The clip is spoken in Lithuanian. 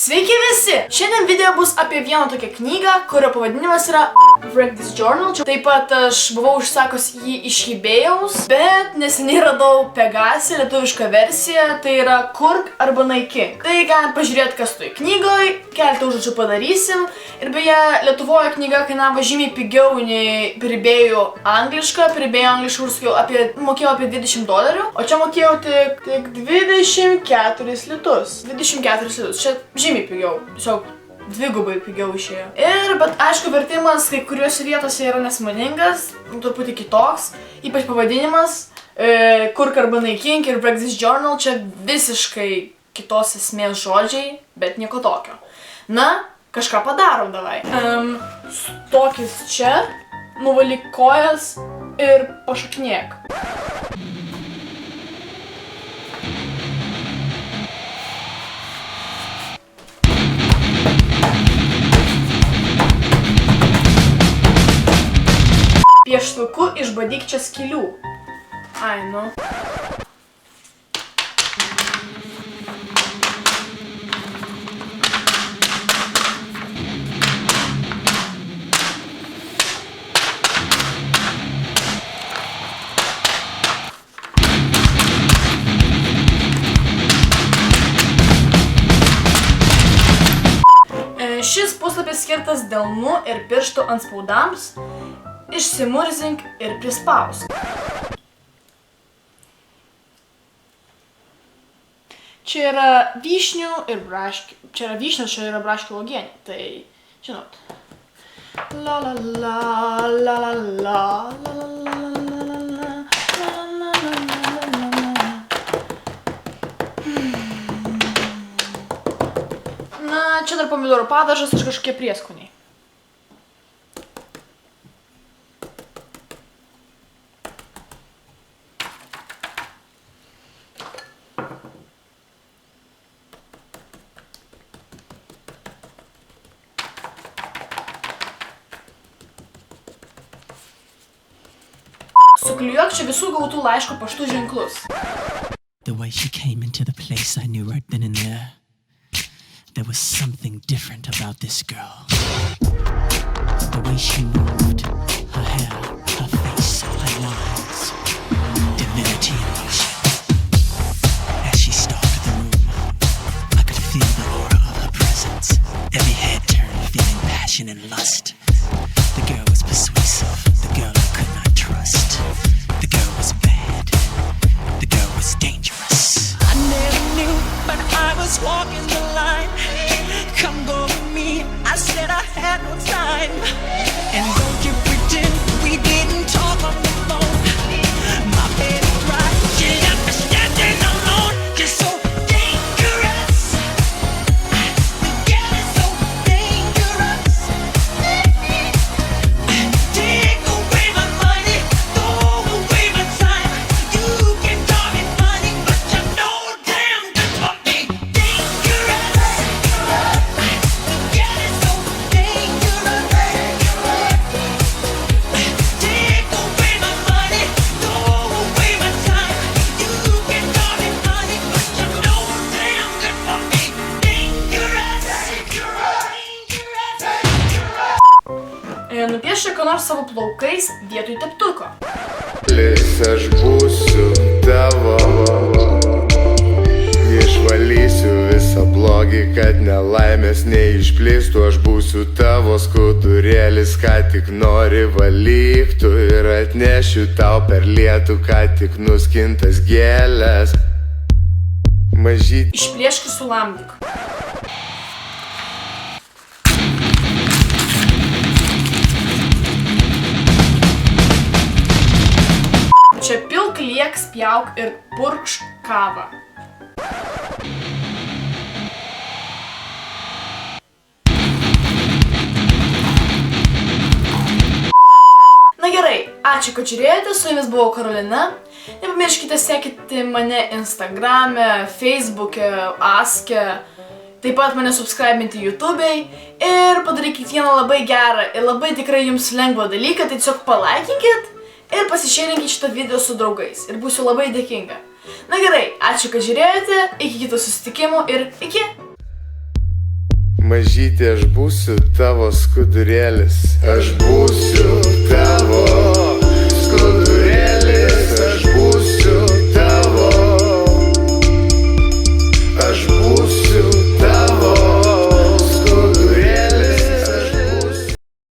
Sveiki visi! Šiandien video bus apie vieną tokią knygą, kurio pavadinimas yra Wreck This Journal. Taip pat aš buvau užsakus jį iš eBayaus, bet neseniai radau Pegase lietuvišką versiją, tai yra Kurk arba naikink. Tai galim pažiūrėti, kas toj knygoj, keletą užduočių padarysim. Ir beje, Lietuvoje knyga kainavo žymiai pigiau nei per eBayų anglišką. Per eBayų anglišką mokėjau apie $20, o čia mokėjau tik 24 litus. 24 litus. Čia žymiai pigiau. Tiesiog dvigubai pigiau išėjo. Bet aišku, vertimas kai kuriuose vietose yra nesmaningas, truputį kitoks, ypač pavadinimas Kurk arba naikink ir Wreck This Journal, čia visiškai kitos esmės žodžiai, bet nieko tokio. Na, kažką padarom davai. Stokis čia, nuvalyk kojas ir pašokinėk. Pieštuku išbadyk čia skylių. Ai, nu. Šis puslapis skirtas delnų ir pirštų antspaudams. Išsimurzink ir prispausk. Čia yra vyšnių ir braškių. Čia yra vyšnios, čia yra braškių uogienė. Tai, žinot. La la la, la la la, la la la, la la la, la la la. Na, čia dar pomidorų padažas ir kažkokie prieskoniai. Suklijuok čia visų gautų laiško paštų ženklus. The way she came into the place, I knew right then and there. There was something different about this girl. The way she moved, her hair, her face, her lines, divinity in motion. As she stalked the room, I could feel the aura of her presence. Every head turned, feeling passion and lust. The girl was persuasive, the girl I could not trust. The girl was bad, the girl was dangerous. I never knew, but I was walking the line. Come go with me, I said I had no time. And don't you pretend we didn't talk on the phone. My baby cried, she left me standing alone. You're so dangerous. The girl is so dangerous. Take away my money, throw away my time. You can call me funny, but you're no damn good for me. Dangerous. The girl is so dangerous. Take away my money, throw away my time. You can call me funny, but you're no damn good for me. Dangerous. Nupiešk ką nors savo plaukais vietoj teptuko. Aš būsiu tavo, išvalysiu visą blogį, kad nelaimės neišplistų. Aš būsiu tavo skudurėlis, ką tik nori valyk tu, ir atnešiu tau per lietų, ką tik nuskintas gėlės. Mažyt. Išplėšk ir sulamdyk. Čia pilk, liek, spjauk ir purkšk kavą. Na gerai, ačiū, kad žiūrėjote, su jumis buvo Karolina. Nepamirškite sekti mane Instagrame, Facebook'e, Ask'e. Taip pat mane subscribinti YouTube'ai. Ir padarykit vieną labai gerą ir labai tikrai jums lengvą dalyką, tai tiesiog palaikinkit. Ir pasišėrinkit šitą video su draugais. Ir būsiu labai dėkinga. Na gerai, ačiū, kad žiūrėjote, iki kitų susitikimų ir iki! Mažytė, aš būsiu tavo skudurėlis. Aš būsiu